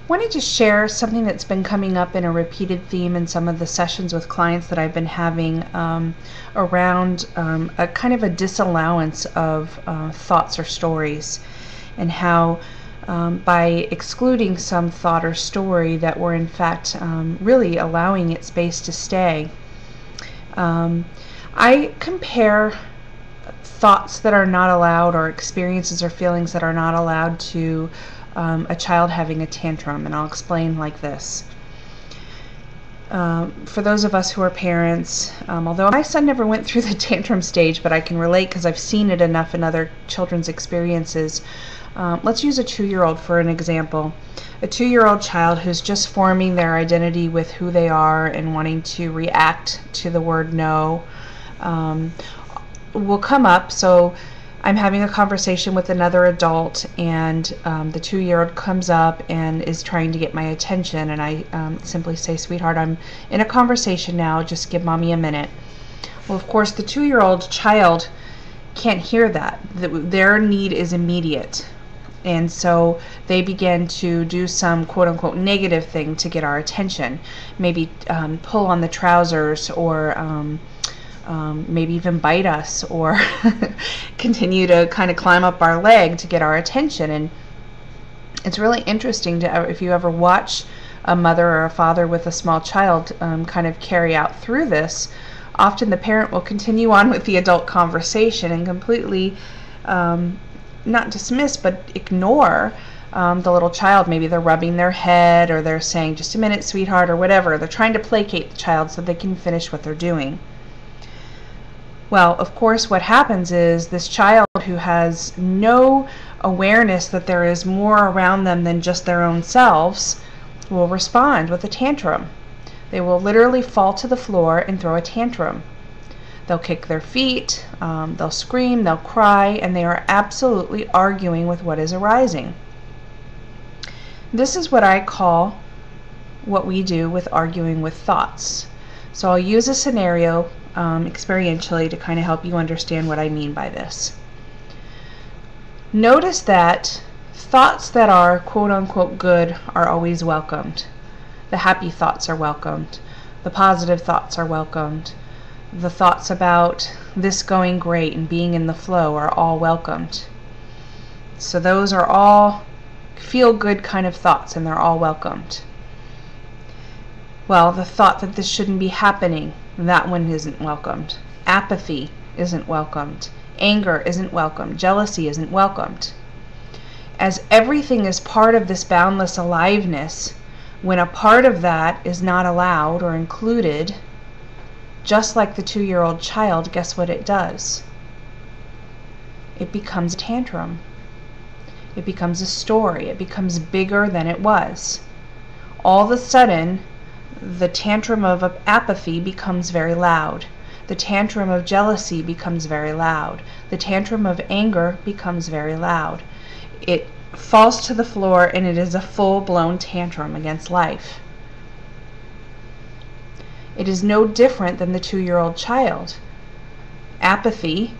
Wanted to share something that's been coming up in a repeated theme in some of the sessions with clients that I've been having around a kind of a disallowance of thoughts or stories, and how by excluding some thought or story that we're in fact really allowing it space to stay. I compare thoughts that are not allowed, or experiences or feelings that are not allowed, to a child having a tantrum, and I'll explain like this. For those of us who are parents, although my son never went through the tantrum stage, but I can relate because I've seen it enough in other children's experiences. Let's use a 2-year-old for an example. A 2-year-old child who's just forming their identity with who they are and wanting to react to the word no will come up. So I'm having a conversation with another adult, and the 2-year-old comes up and is trying to get my attention, and I simply say, "Sweetheart, I'm in a conversation now, just give mommy a minute." Well, of course, the 2-year-old child can't hear that. Their need is immediate, and so they begin to do some quote-unquote negative thing to get our attention. Maybe pull on the trousers, or maybe even bite us, or continue to kind of climb up our leg to get our attention. And it's really interesting to, if you ever watch a mother or a father with a small child kind of carry out through this, often the parent will continue on with the adult conversation and completely not dismiss but ignore the little child. Maybe they're rubbing their head, or they're saying, "Just a minute, sweetheart," or whatever. They're trying to placate the child so they can finish what they're doing. Well, of course, what happens is this child, who has no awareness that there is more around them than just their own selves, will respond with a tantrum. They will literally fall to the floor and throw a tantrum. They'll kick their feet, they'll scream, they'll cry, and they are absolutely arguing with what is arising. This is what I call what we do with arguing with thoughts. So I'll use a scenario experientially to kind of help you understand what I mean by this. Notice that thoughts that are quote-unquote good are always welcomed. The happy thoughts are welcomed. The positive thoughts are welcomed. The thoughts about this going great and being in the flow are all welcomed. So those are all feel-good kind of thoughts, and they're all welcomed. Well, the thought that this shouldn't be happening, that one isn't welcomed. Apathy isn't welcomed. Anger isn't welcomed. Jealousy isn't welcomed. As everything is part of this boundless aliveness, when a part of that is not allowed or included, just like the 2-year-old child, guess what it does? It becomes a tantrum. It becomes a story. It becomes bigger than it was. All of a sudden, the tantrum of apathy becomes very loud. The tantrum of jealousy becomes very loud. The tantrum of anger becomes very loud. It falls to the floor, and it is a full-blown tantrum against life. It is no different than the 2-year-old child. Apathy,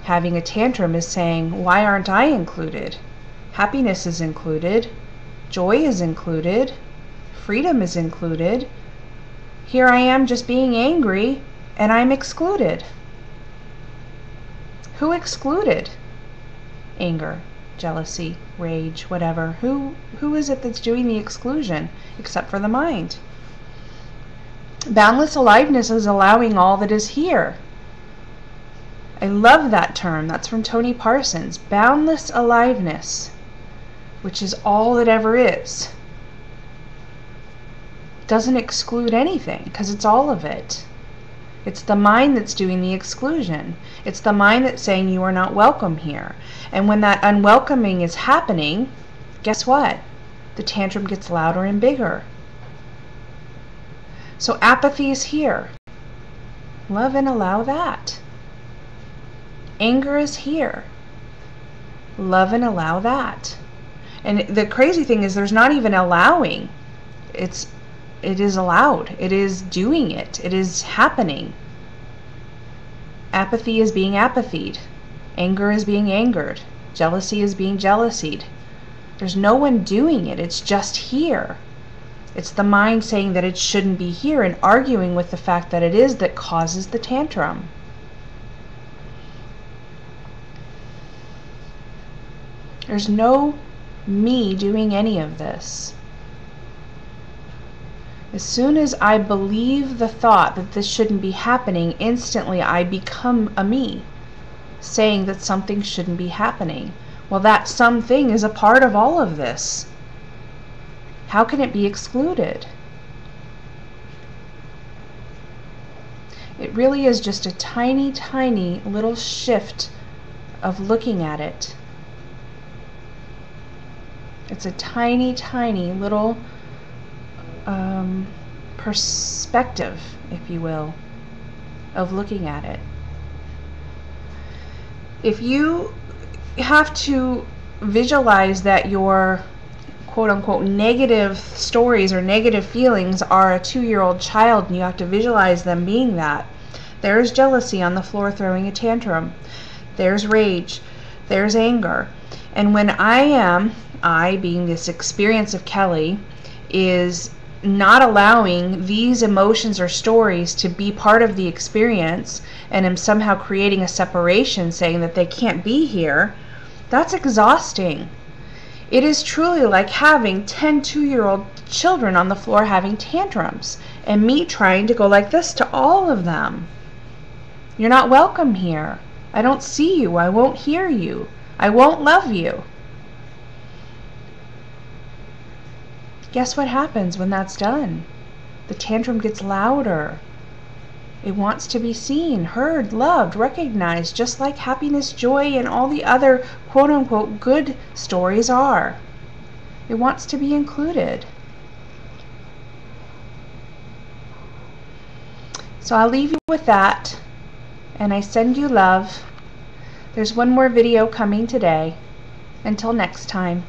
having a tantrum, is saying, "Why aren't I included? Happiness is included. Joy is included. Freedom is included. Here I am just being angry, and I'm excluded." Who excluded? Anger, jealousy, rage, whatever. Who is it that's doing the exclusion, except for the mind? Boundless aliveness is allowing all that is here. I love that term. That's from Tony Parsons. Boundless aliveness, which is all that ever is. Doesn't exclude anything, because it's all of it. It's the mind that's doing the exclusion. It's the mind that's saying you are not welcome here. And when that unwelcoming is happening, guess what? The tantrum gets louder and bigger. So apathy is here. Love and allow that. Anger is here. Love and allow that. And the crazy thing is, there's not even allowing. It is allowed. It is doing it. It is happening. Apathy is being apathied. Anger is being angered. Jealousy is being jealousied. There's no one doing it. It's just here. It's the mind saying that it shouldn't be here and arguing with the fact that it is that causes the tantrum. There's no me doing any of this. As soon as I believe the thought that this shouldn't be happening, instantly I become a me, saying that something shouldn't be happening. Well, that something is a part of all of this. How can it be excluded? It really is just a tiny, tiny little shift of looking at it. It's a tiny, tiny little perspective, if you will, of looking at it. If you have to visualize that your quote-unquote negative stories or negative feelings are a 2-year-old child, and you have to visualize them being that, there's jealousy on the floor throwing a tantrum, there's rage, there's anger. And when I being this experience of Kelly, is not allowing these emotions or stories to be part of the experience, and am somehow creating a separation, saying that they can't be here, that's exhausting. It is truly like having 10 2-year-old children on the floor having tantrums, and me trying to go like this to all of them. You're not welcome here. I don't see you. I won't hear you. I won't love you. Guess what happens when that's done? The tantrum gets louder. It wants to be seen, heard, loved, recognized, just like happiness, joy, and all the other quote-unquote good stories are. It wants to be included. So I'll leave you with that, and I send you love. There's one more video coming today. Until next time.